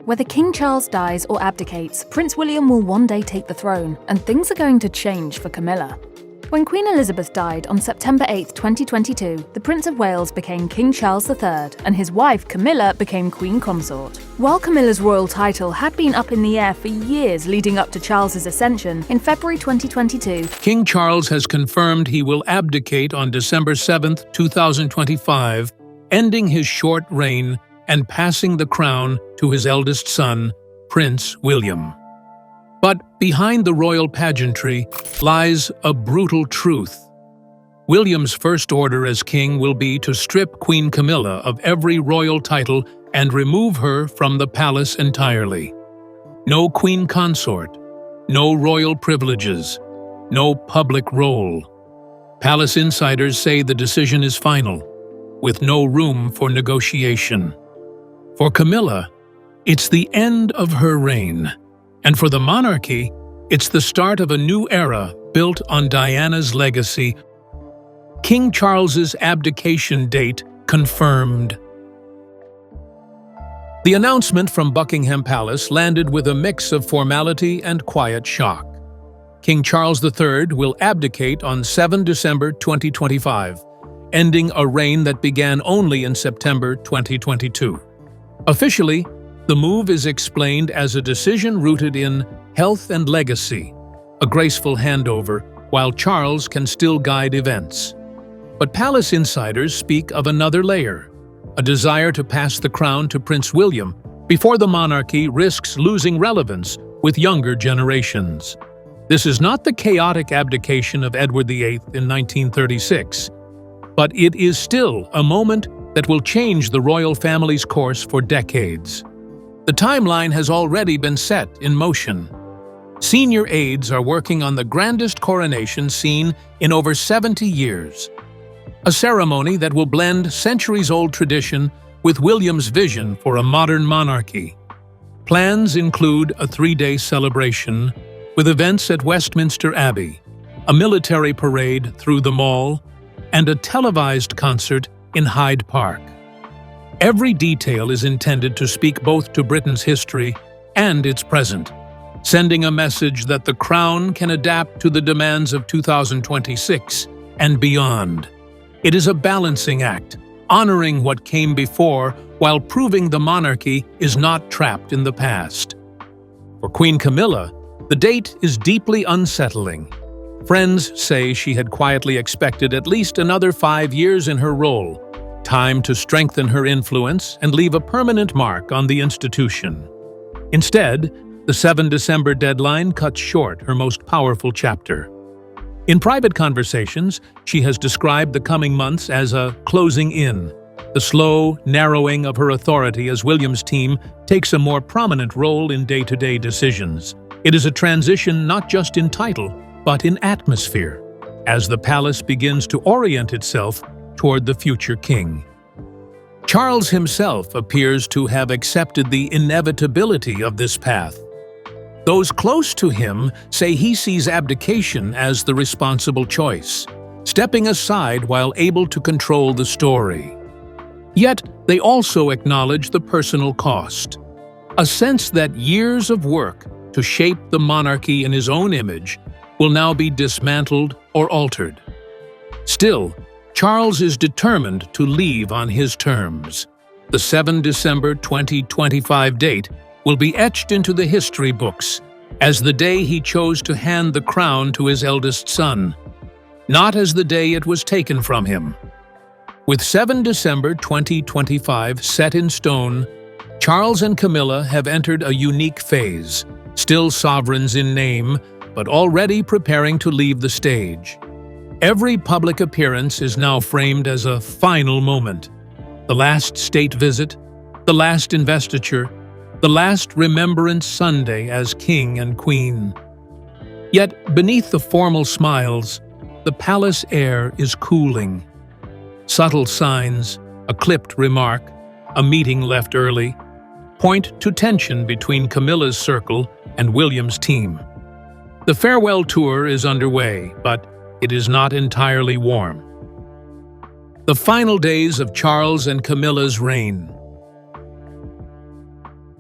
Whether King Charles dies or abdicates, Prince William will one day take the throne, and things are going to change for Camilla. When Queen Elizabeth died on September 8, 2022, the Prince of Wales became King Charles III, and his wife Camilla became Queen Consort. While Camilla's royal title had been up in the air for years leading up to Charles's ascension, in February 2022, King Charles has confirmed he will abdicate on December 7, 2025, ending his short reign and passing the crown to his eldest son, Prince William. But behind the royal pageantry lies a brutal truth. William's first order as king will be to strip Queen Camilla of every royal title and remove her from the palace entirely. No queen consort, no royal privileges, no public role. Palace insiders say the decision is final, with no room for negotiation. For Camilla, it's the end of her reign, and for the monarchy, it's the start of a new era built on Diana's legacy. King Charles's abdication date confirmed. The announcement from Buckingham Palace landed with a mix of formality and quiet shock. King Charles III will abdicate on 7 December 2025, ending a reign that began only in September 2022. Officially, the move is explained as a decision rooted in health and legacy, a graceful handover, while Charles can still guide events. But palace insiders speak of another layer, a desire to pass the crown to Prince William before the monarchy risks losing relevance with younger generations. This is not the chaotic abdication of Edward VIII in 1936, but it is still a moment that will change the royal family's course for decades. The timeline has already been set in motion. Senior aides are working on the grandest coronation seen in over 70 years. A ceremony that will blend centuries-old tradition with William's vision for a modern monarchy. Plans include a 3-day celebration with events at Westminster Abbey, a military parade through the Mall, and a televised concert in Hyde Park. Every detail is intended to speak both to Britain's history and its present, sending a message that the crown can adapt to the demands of 2026 and beyond. It is a balancing act, honoring what came before while proving the monarchy is not trapped in the past. For Queen Camilla, the date is deeply unsettling. Friends say she had quietly expected at least another 5 years in her role, time to strengthen her influence and leave a permanent mark on the institution. Instead, the 7 December deadline cuts short her most powerful chapter. In private conversations, she has described the coming months as a closing in, the slow narrowing of her authority as William's team takes a more prominent role in day-to-day decisions. It is a transition not just in title, but in atmosphere, as the palace begins to orient itself toward the future king. Charles himself appears to have accepted the inevitability of this path. Those close to him say he sees abdication as the responsible choice, stepping aside while able to control the story. Yet, they also acknowledge the personal cost, a sense that years of work to shape the monarchy in his own image will now be dismantled or altered. Still, Charles is determined to leave on his terms. The 7 December 2025 date will be etched into the history books as the day he chose to hand the crown to his eldest son, not as the day it was taken from him. With 7 December 2025 set in stone, Charles and Camilla have entered a unique phase, still sovereigns in name, but already preparing to leave the stage. Every public appearance is now framed as a final moment. The last state visit, the last investiture, the last Remembrance Sunday as king and queen. Yet, beneath the formal smiles, the palace air is cooling. Subtle signs, a clipped remark, a meeting left early, point to tension between Camilla's circle and William's team. The farewell tour is underway, but it is not entirely warm. The final days of Charles and Camilla's reign.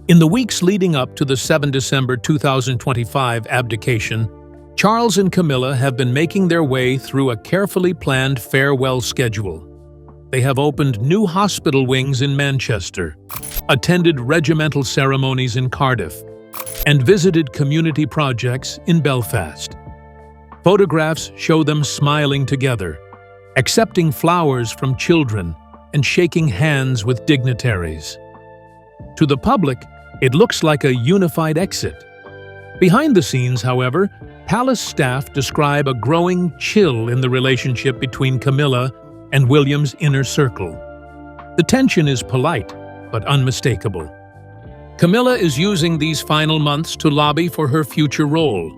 In the weeks leading up to the 7 December 2025 abdication, Charles and Camilla have been making their way through a carefully planned farewell schedule. They have opened new hospital wings in Manchester, attended regimental ceremonies in Cardiff, and visited community projects in Belfast. Photographs show them smiling together, accepting flowers from children, and shaking hands with dignitaries. To the public, it looks like a unified exit. Behind the scenes, however, palace staff describe a growing chill in the relationship between Camilla and William's inner circle. The tension is polite, but unmistakable. Camilla is using these final months to lobby for her future role.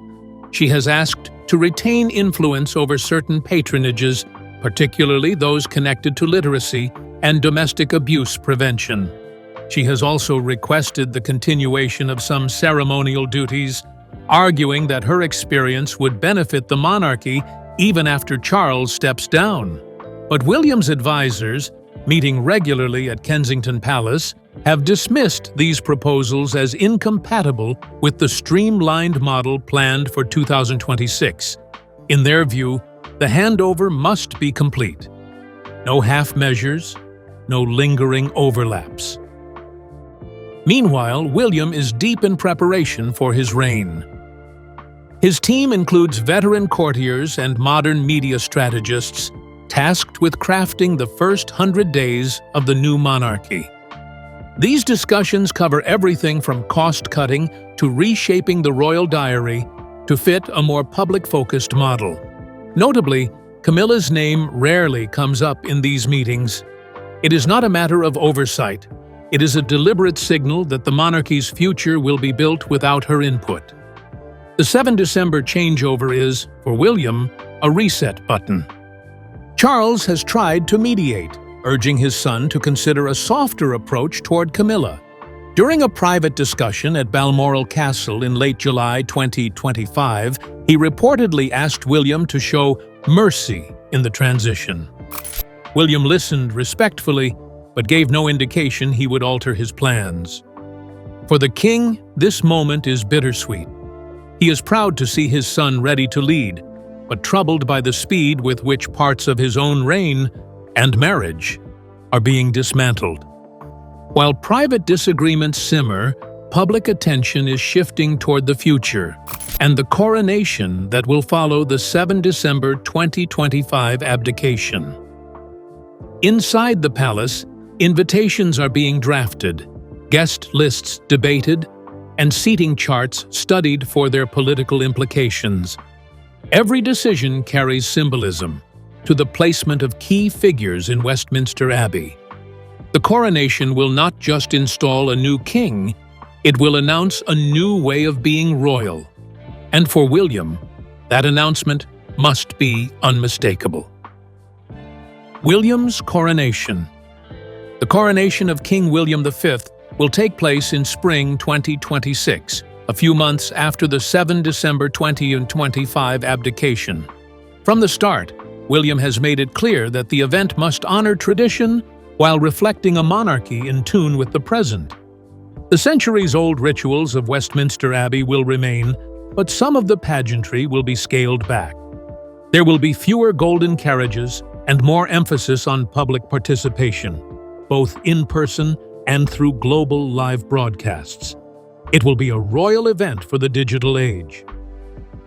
She has asked to retain influence over certain patronages, particularly those connected to literacy and domestic abuse prevention. She has also requested the continuation of some ceremonial duties, arguing that her experience would benefit the monarchy even after Charles steps down. But William's advisors, meeting regularly at Kensington Palace, have dismissed these proposals as incompatible with the streamlined model planned for 2026. In their view, the handover must be complete. No half measures, no lingering overlaps. Meanwhile, William is deep in preparation for his reign. His team includes veteran courtiers and modern media strategists tasked with crafting the first 100 days of the new monarchy. These discussions cover everything from cost-cutting to reshaping the royal diary to fit a more public-focused model. Notably, Camilla's name rarely comes up in these meetings. It is not a matter of oversight. It is a deliberate signal that the monarchy's future will be built without her input. The 7 December changeover is, for William, a reset button. Charles has tried to mediate, urging his son to consider a softer approach toward Camilla. During a private discussion at Balmoral Castle in late July 2025, he reportedly asked William to show mercy in the transition. William listened respectfully, but gave no indication he would alter his plans. For the king, this moment is bittersweet. He is proud to see his son ready to lead, but troubled by the speed with which parts of his own reign and marriage are being dismantled. While private disagreements simmer, public attention is shifting toward the future and the coronation that will follow the 7 December 2025 abdication. Inside the palace, invitations are being drafted, guest lists debated, and seating charts studied for their political implications. Every decision carries symbolism to the placement of key figures in Westminster Abbey. The coronation will not just install a new king, it will announce a new way of being royal. And for William, that announcement must be unmistakable. William's coronation. The coronation of King William V will take place in spring 2026, a few months after the 7 December 2025 abdication. From the start, William has made it clear that the event must honor tradition while reflecting a monarchy in tune with the present. The centuries-old rituals of Westminster Abbey will remain, but some of the pageantry will be scaled back. There will be fewer golden carriages and more emphasis on public participation, both in person and through global live broadcasts. It will be a royal event for the digital age.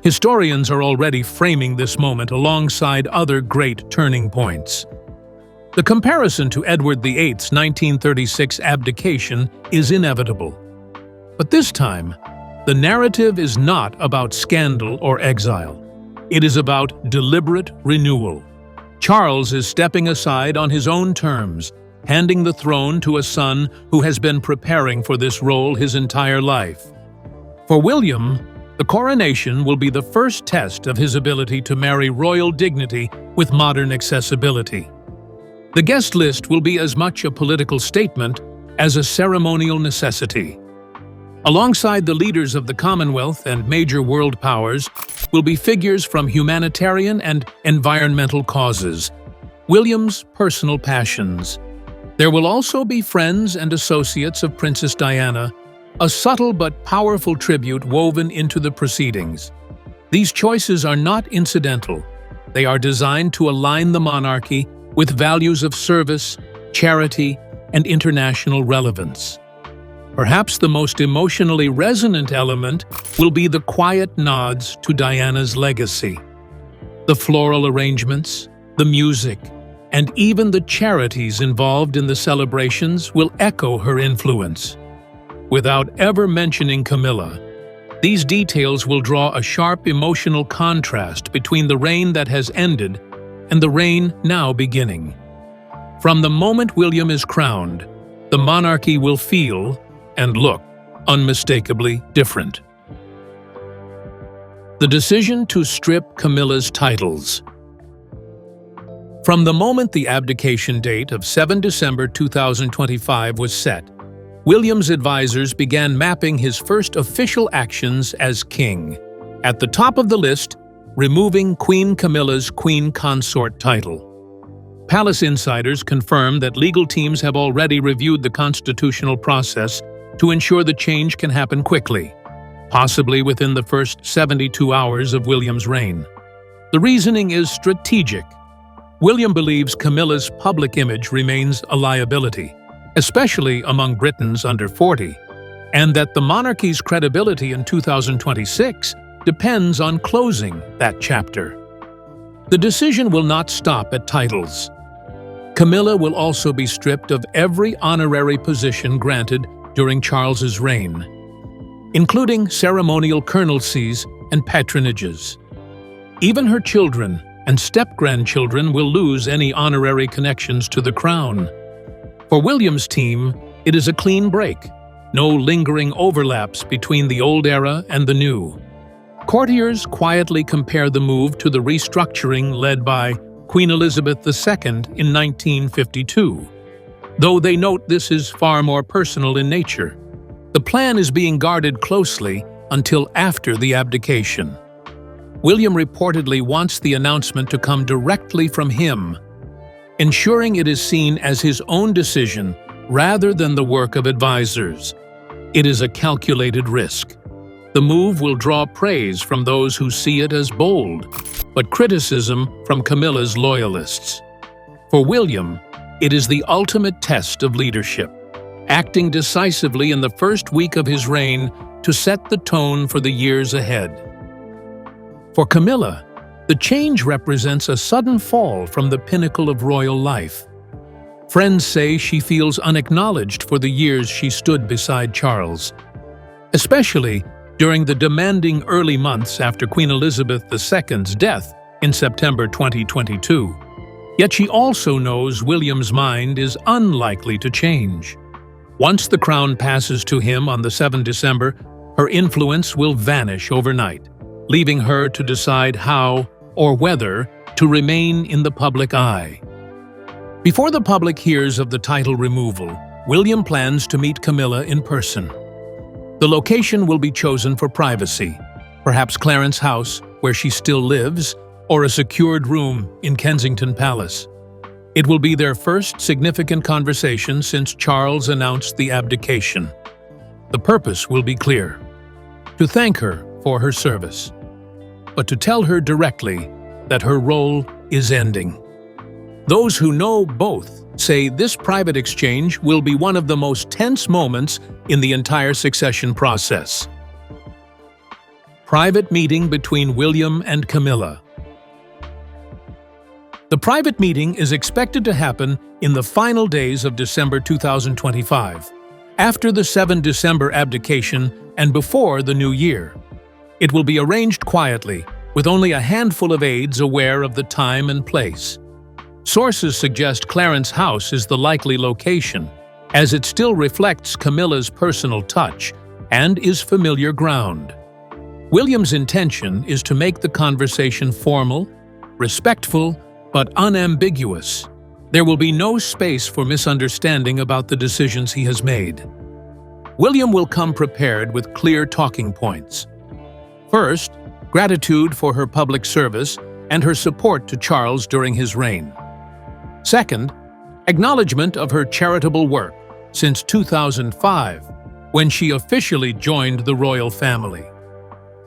Historians are already framing this moment alongside other great turning points. The comparison to Edward VIII's 1936 abdication is inevitable. But this time, the narrative is not about scandal or exile. It is about deliberate renewal. Charles is stepping aside on his own terms, handing the throne to a son who has been preparing for this role his entire life. For William, the coronation will be the first test of his ability to marry royal dignity with modern accessibility. The guest list will be as much a political statement as a ceremonial necessity. Alongside the leaders of the Commonwealth and major world powers will be figures from humanitarian and environmental causes, William's personal passions. There will also be friends and associates of Princess Diana, a subtle but powerful tribute woven into the proceedings. These choices are not incidental. They are designed to align the monarchy with values of service, charity, and international relevance. Perhaps the most emotionally resonant element will be the quiet nods to Diana's legacy. The floral arrangements, the music, and even the charities involved in the celebrations will echo her influence. Without ever mentioning Camilla, these details will draw a sharp emotional contrast between the reign that has ended and the reign now beginning. From the moment William is crowned, the monarchy will feel and look unmistakably different. The decision to strip Camilla's titles. From the moment the abdication date of 7 December 2025 was set, William's advisors began mapping his first official actions as king. At the top of the list, removing Queen Camilla's Queen Consort title. Palace insiders confirmed that legal teams have already reviewed the constitutional process to ensure the change can happen quickly, possibly within the first 72 hours of William's reign. The reasoning is strategic. William believes Camilla's public image remains a liability, especially among Britons under 40, and that the monarchy's credibility in 2026 depends on closing that chapter. The decision will not stop at titles. Camilla will also be stripped of every honorary position granted during Charles's reign, including ceremonial colonelcies and patronages. Even her children and step-grandchildren will lose any honorary connections to the crown. For William's team, it is a clean break, no lingering overlaps between the old era and the new. Courtiers quietly compare the move to the restructuring led by Queen Elizabeth II in 1952, though they note this is far more personal in nature. The plan is being guarded closely until after the abdication. William reportedly wants the announcement to come directly from him, ensuring it is seen as his own decision rather than the work of advisors. It is a calculated risk. The move will draw praise from those who see it as bold, but criticism from Camilla's loyalists. For William, it is the ultimate test of leadership, acting decisively in the first week of his reign to set the tone for the years ahead. For Camilla, the change represents a sudden fall from the pinnacle of royal life. Friends say she feels unacknowledged for the years she stood beside Charles, especially during the demanding early months after Queen Elizabeth II's death in September 2022. Yet she also knows William's mind is unlikely to change. Once the crown passes to him on the 7th December, her influence will vanish overnight, leaving her to decide how or whether to remain in the public eye. Before the public hears of the title removal, William plans to meet Camilla in person. The location will be chosen for privacy, perhaps Clarence House, where she still lives, or a secured room in Kensington Palace. It will be their first significant conversation since Charles announced the abdication. The purpose will be clear: to thank her for her service, but to tell her directly that her role is ending. Those who know both say this private exchange will be one of the most tense moments in the entire succession process. Private meeting between William and Camilla. The private meeting is expected to happen in the final days of December 2025, after the 7 December abdication and before the new year. It will be arranged quietly, with only a handful of aides aware of the time and place. Sources suggest Clarence House is the likely location, as it still reflects Camilla's personal touch and is familiar ground. William's intention is to make the conversation formal, respectful, but unambiguous. There will be no space for misunderstanding about the decisions he has made. William will come prepared with clear talking points. First, gratitude for her public service and her support to Charles during his reign. Second, acknowledgement of her charitable work since 2005, when she officially joined the royal family.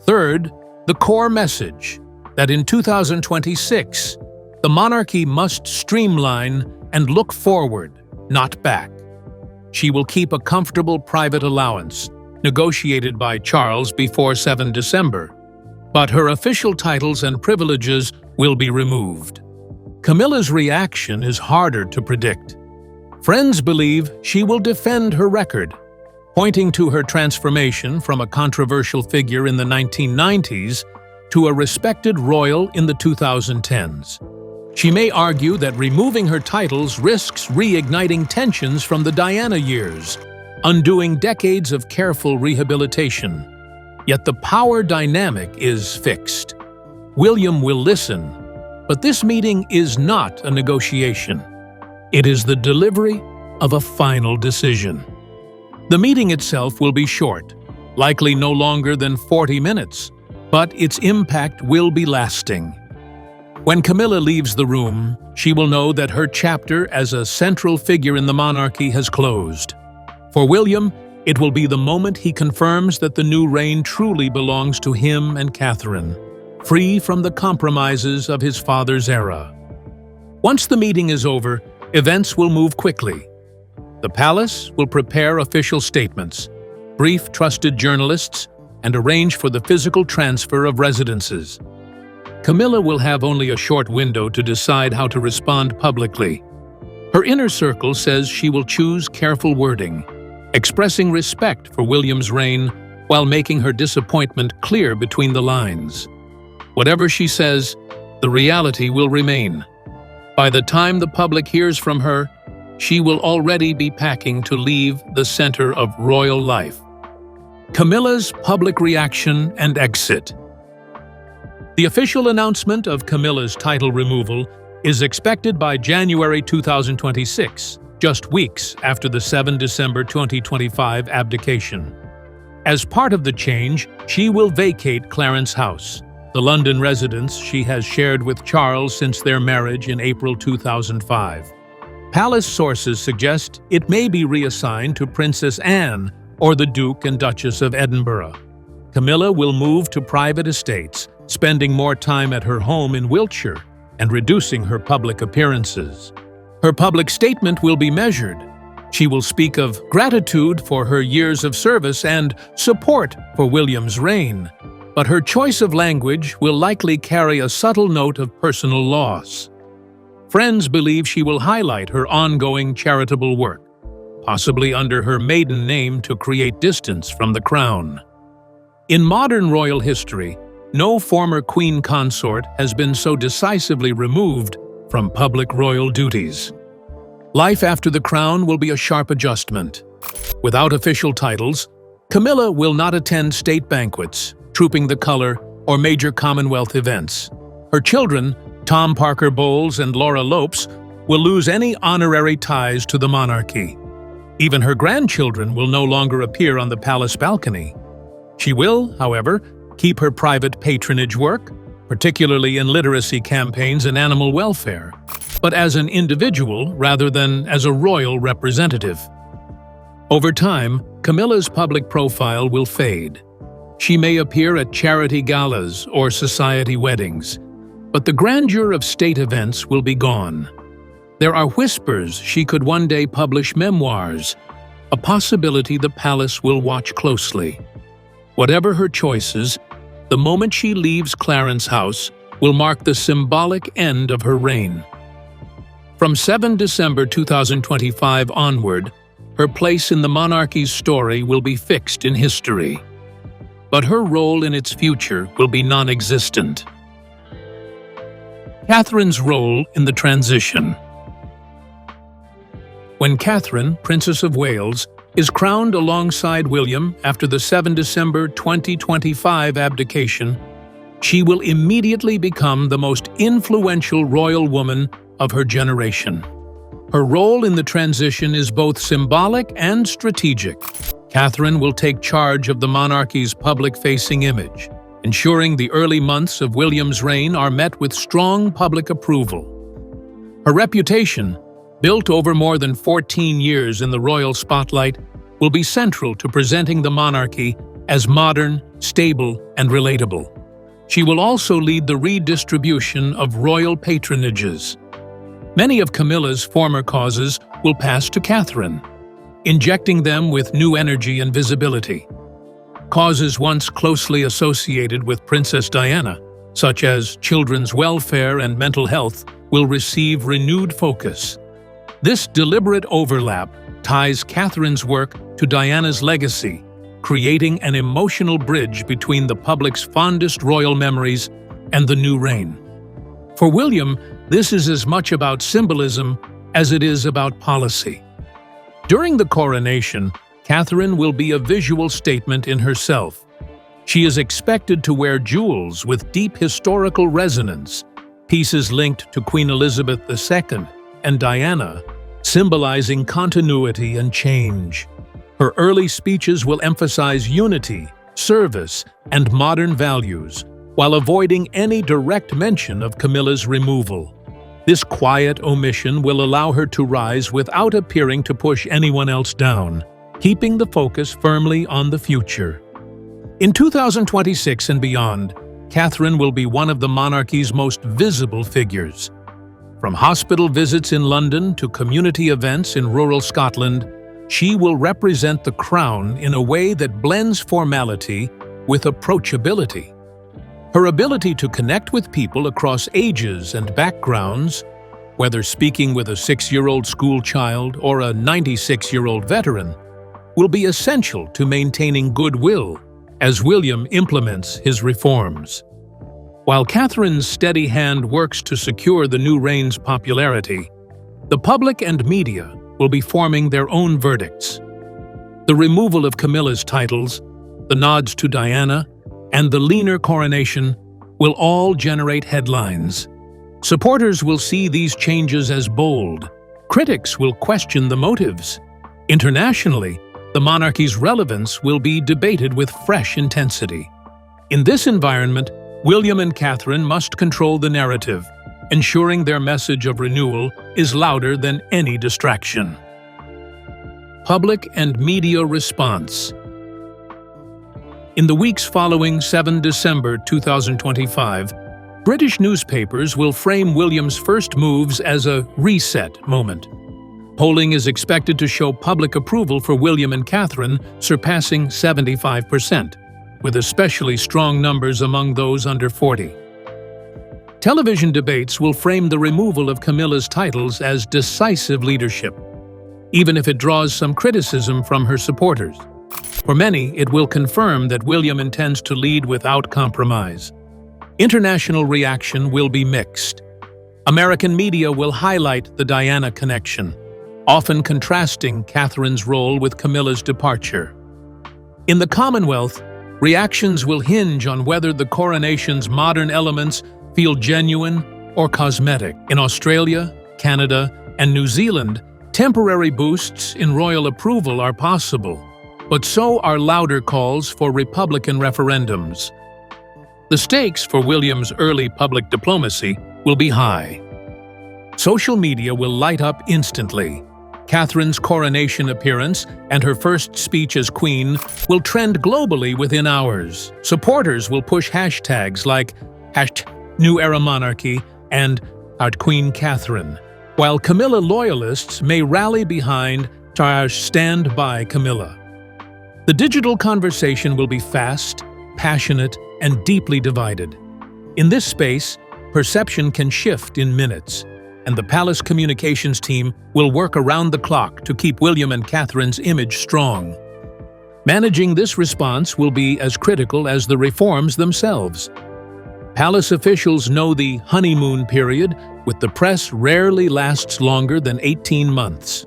Third, the core message that in 2026, the monarchy must streamline and look forward, not back. She will keep a comfortable private allowance, negotiated by Charles before 7 December, but her official titles and privileges will be removed. Camilla's reaction is harder to predict. Friends believe she will defend her record, pointing to her transformation from a controversial figure in the 1990s to a respected royal in the 2010s. She may argue that removing her titles risks reigniting tensions from the Diana years, undoing decades of careful rehabilitation. Yet the power dynamic is fixed. William will listen, but this meeting is not a negotiation. It is the delivery of a final decision. The meeting itself will be short, likely no longer than 40 minutes, but its impact will be lasting. When Camilla leaves the room, she will know that her chapter as a central figure in the monarchy has closed. For William, it will be the moment he confirms that the new reign truly belongs to him and Catherine, free from the compromises of his father's era. Once the meeting is over, events will move quickly. The palace will prepare official statements, brief trusted journalists, and arrange for the physical transfer of residences. Camilla will have only a short window to decide how to respond publicly. Her inner circle says she will choose careful wording, expressing respect for William's reign while making her disappointment clear between the lines. Whatever she says, the reality will remain. By the time the public hears from her, she will already be packing to leave the center of royal life. Camilla's public reaction and exit. The official announcement of Camilla's title removal is expected by January 2026, just weeks after the 7 December 2025 abdication. As part of the change, she will vacate Clarence House, the London residence she has shared with Charles since their marriage in April 2005. Palace sources suggest it may be reassigned to Princess Anne or the Duke and Duchess of Edinburgh. Camilla will move to private estates, spending more time at her home in Wiltshire and reducing her public appearances. Her public statement will be measured. She will speak of gratitude for her years of service and support for William's reign, but her choice of language will likely carry a subtle note of personal loss. Friends believe she will highlight her ongoing charitable work, possibly under her maiden name to create distance from the crown. In modern royal history, no former queen consort has been so decisively removed from public royal duties. Life after the crown will be a sharp adjustment. Without official titles, Camilla will not attend state banquets, Trooping the Color, or major Commonwealth events. Her children, Tom Parker Bowles and Laura Lopes, will lose any honorary ties to the monarchy. Even her grandchildren will no longer appear on the palace balcony. She will, however, keep her private patronage work, particularly in literacy campaigns and animal welfare, but as an individual rather than as a royal representative. Over time, Camilla's public profile will fade. She may appear at charity galas or society weddings, but the grandeur of state events will be gone. There are whispers she could one day publish memoirs, a possibility the palace will watch closely. Whatever her choices, the moment she leaves Clarence House will mark the symbolic end of her reign. From 7 December 2025 onward, her place in the monarchy's story will be fixed in history. But her role in its future will be non-existent. Catherine's role in the transition. When Catherine, Princess of Wales, is crowned alongside William after the 7 December 2025 abdication, she will immediately become the most influential royal woman of her generation. Her role in the transition is both symbolic and strategic. Catherine will take charge of the monarchy's public-facing image, ensuring the early months of William's reign are met with strong public approval. Her reputation, built over more than 14 years in the royal spotlight, will will be central to presenting the monarchy as modern, stable, and relatable. She will also lead the redistribution of royal patronages. Many of Camilla's former causes will pass to Catherine, injecting them with new energy and visibility. Causes once closely associated with Princess Diana, such as children's welfare and mental health, will receive renewed focus. This deliberate overlap ties Catherine's work to Diana's legacy, creating an emotional bridge between the public's fondest royal memories and the new reign. For William, this is as much about symbolism as it is about policy. During the coronation, Catherine will be a visual statement in herself. She is expected to wear jewels with deep historical resonance, pieces linked to Queen Elizabeth II and Diana, symbolizing continuity and change. Her early speeches will emphasize unity, service, and modern values, while avoiding any direct mention of Camilla's removal. This quiet omission will allow her to rise without appearing to push anyone else down, keeping the focus firmly on the future. In 2026 and beyond, Catherine will be one of the monarchy's most visible figures. From hospital visits in London to community events in rural Scotland, she will represent the crown in a way that blends formality with approachability. Her ability to connect with people across ages and backgrounds, whether speaking with a 6-year-old school child or a 96-year-old veteran, will be essential to maintaining goodwill as William implements his reforms. While Catherine's steady hand works to secure the new reign's popularity, the public and media will be forming their own verdicts. The removal of Camilla's titles, the nods to Diana, and the leaner coronation will all generate headlines. Supporters will see these changes as bold. Critics will question the motives. Internationally, the monarchy's relevance will be debated with fresh intensity. In this environment, William and Catherine must control the narrative, ensuring their message of renewal is louder than any distraction. Public and media response. In the weeks following 7 December 2025, British newspapers will frame William's first moves as a reset moment. Polling is expected to show public approval for William and Catherine surpassing 75%, with especially strong numbers among those under 40. Television debates will frame the removal of Camilla's titles as decisive leadership, even if it draws some criticism from her supporters. For many, it will confirm that William intends to lead without compromise. International reaction will be mixed. American media will highlight the Diana connection, often contrasting Catherine's role with Camilla's departure. In the Commonwealth, reactions will hinge on whether the coronation's modern elements feel genuine or cosmetic. In Australia, Canada, and New Zealand, temporary boosts in royal approval are possible, but so are louder calls for Republican referendums. The stakes for William's early public diplomacy will be high. Social media will light up instantly. Catherine's coronation appearance and her first speech as queen will trend globally within hours. Supporters will push hashtags like #NewEraMonarchy and #Queen Catherine, while Camilla loyalists may rally behind #Stand by Camilla. The digital conversation will be fast, passionate, and deeply divided. In this space, perception can shift in minutes, and the palace communications team will work around the clock to keep William and Catherine's image strong. Managing this response will be as critical as the reforms themselves. Palace officials know the honeymoon period with the press rarely lasts longer than 18 months.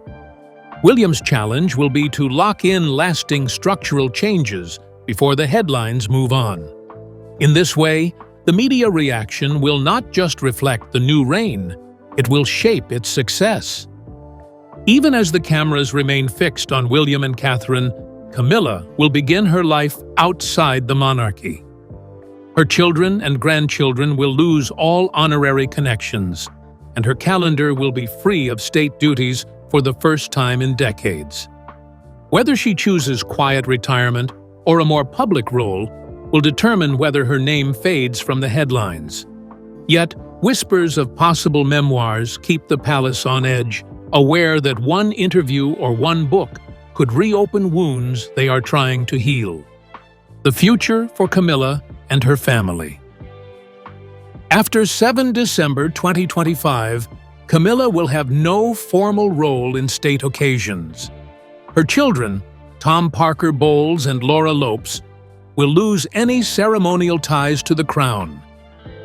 William's challenge will be to lock in lasting structural changes before the headlines move on. In this way, the media reaction will not just reflect the new reign, it will shape its success. Even as the cameras remain fixed on William and Catherine, Camilla will begin her life outside the monarchy. Her children and grandchildren will lose all honorary connections, and her calendar will be free of state duties for the first time in decades. Whether she chooses quiet retirement or a more public role will determine whether her name fades from the headlines. Yet, whispers of possible memoirs keep the palace on edge, aware that one interview or one book could reopen wounds they are trying to heal. The future for Camilla and her family. After 7 December 2025, Camilla will have no formal role in state occasions. Her children, Tom Parker Bowles and Laura Lopes, will lose any ceremonial ties to the crown,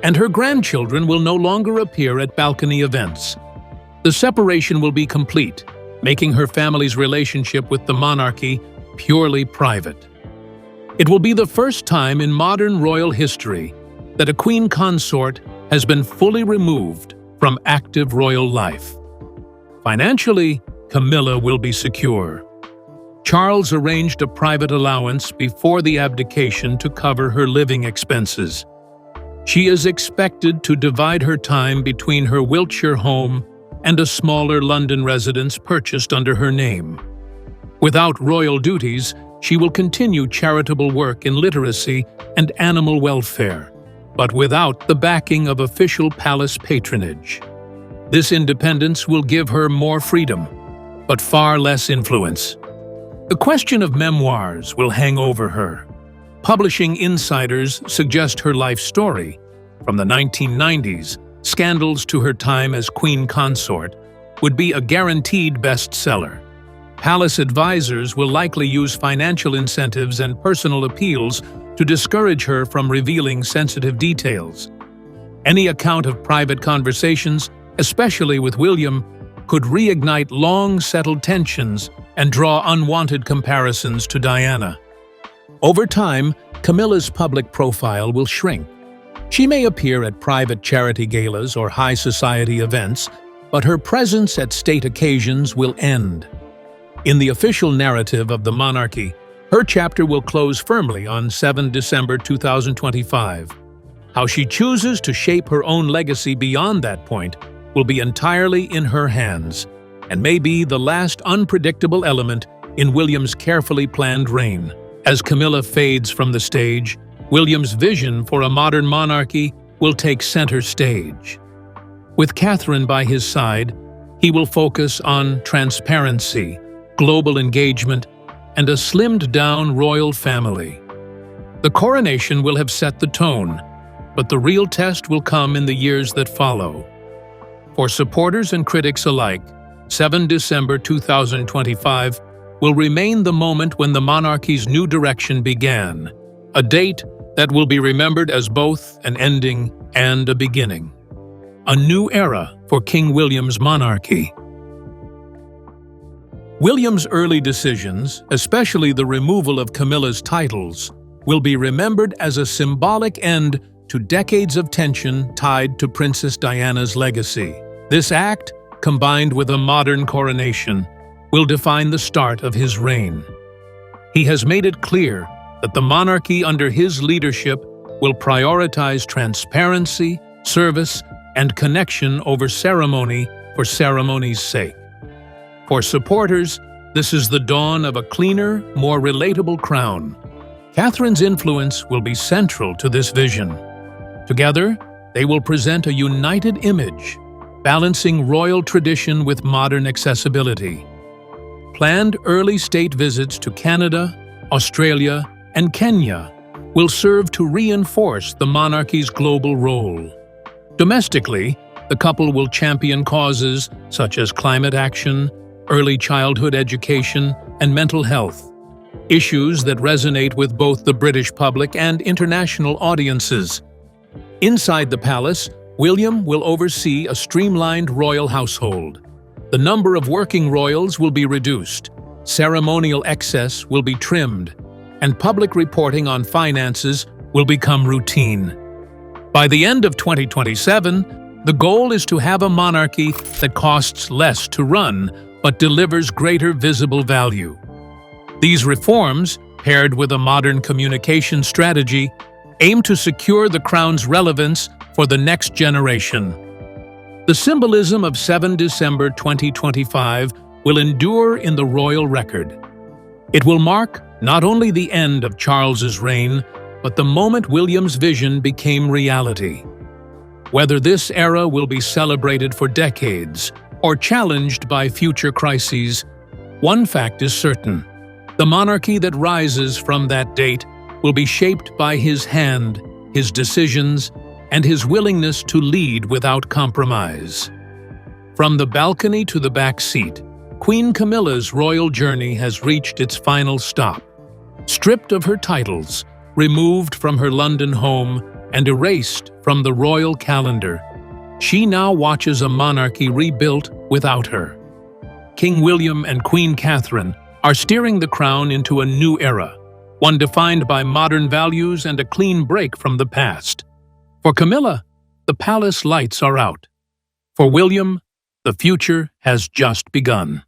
and her grandchildren will no longer appear at balcony events. The separation will be complete, making her family's relationship with the monarchy purely private. It will be the first time in modern royal history that a queen consort has been fully removed from active royal life. Financially, Camilla will be secure. Charles arranged a private allowance before the abdication to cover her living expenses. She is expected to divide her time between her Wiltshire home and a smaller London residence purchased under her name. Without royal duties, she will continue charitable work in literacy and animal welfare, but without the backing of official palace patronage. This independence will give her more freedom, but far less influence. The question of memoirs will hang over her. Publishing insiders suggest her life story, from the 1990s, scandals to her time as queen consort, would be a guaranteed bestseller. Palace advisors will likely use financial incentives and personal appeals to discourage her from revealing sensitive details. Any account of private conversations, especially with William, could reignite long-settled tensions and draw unwanted comparisons to Diana. Over time, Camilla's public profile will shrink. She may appear at private charity galas or high society events, but her presence at state occasions will end. In the official narrative of the monarchy, her chapter will close firmly on 7 December 2025. How she chooses to shape her own legacy beyond that point will be entirely in her hands, and may be the last unpredictable element in William's carefully planned reign. As Camilla fades from the stage, William's vision for a modern monarchy will take center stage. With Catherine by his side, he will focus on transparency, global engagement, and a slimmed-down royal family. The coronation will have set the tone, but the real test will come in the years that follow. For supporters and critics alike, 7 December 2025 will remain the moment when the monarchy's new direction began, a date that will be remembered as both an ending and a beginning. A new era for King William's monarchy. William's early decisions, especially the removal of Camilla's titles, will be remembered as a symbolic end to decades of tension tied to Princess Diana's legacy. This act, combined with a modern coronation, will define the start of his reign. He has made it clear that the monarchy under his leadership will prioritize transparency, service, and connection over ceremony for ceremony's sake. For supporters, this is the dawn of a cleaner, more relatable crown. Catherine's influence will be central to this vision. Together, they will present a united image, balancing royal tradition with modern accessibility. Planned early state visits to Canada, Australia, and Kenya will serve to reinforce the monarchy's global role. Domestically, the couple will champion causes such as climate action, early childhood education, and mental health, issues that resonate with both the British public and international audiences. Inside the palace, William will oversee a streamlined royal household. The number of working royals will be reduced, ceremonial excess will be trimmed, and public reporting on finances will become routine. By the end of 2027, the goal is to have a monarchy that costs less to run but delivers greater visible value. These reforms, paired with a modern communication strategy, aim to secure the crown's relevance for the next generation. The symbolism of 7 December 2025 will endure in the royal record. It will mark not only the end of Charles's reign, but the moment William's vision became reality. Whether this era will be celebrated for decades or challenged by future crises, one fact is certain: the monarchy that rises from that date will be shaped by his hand, his decisions, and his willingness to lead without compromise. From the balcony to the back seat, Queen Camilla's royal journey has reached its final stop. Stripped of her titles, removed from her London home, and erased from the royal calendar, she now watches a monarchy rebuilt without her. King William and Queen Catherine are steering the crown into a new era, one defined by modern values and a clean break from the past. For Camilla, the palace lights are out. For William, the future has just begun.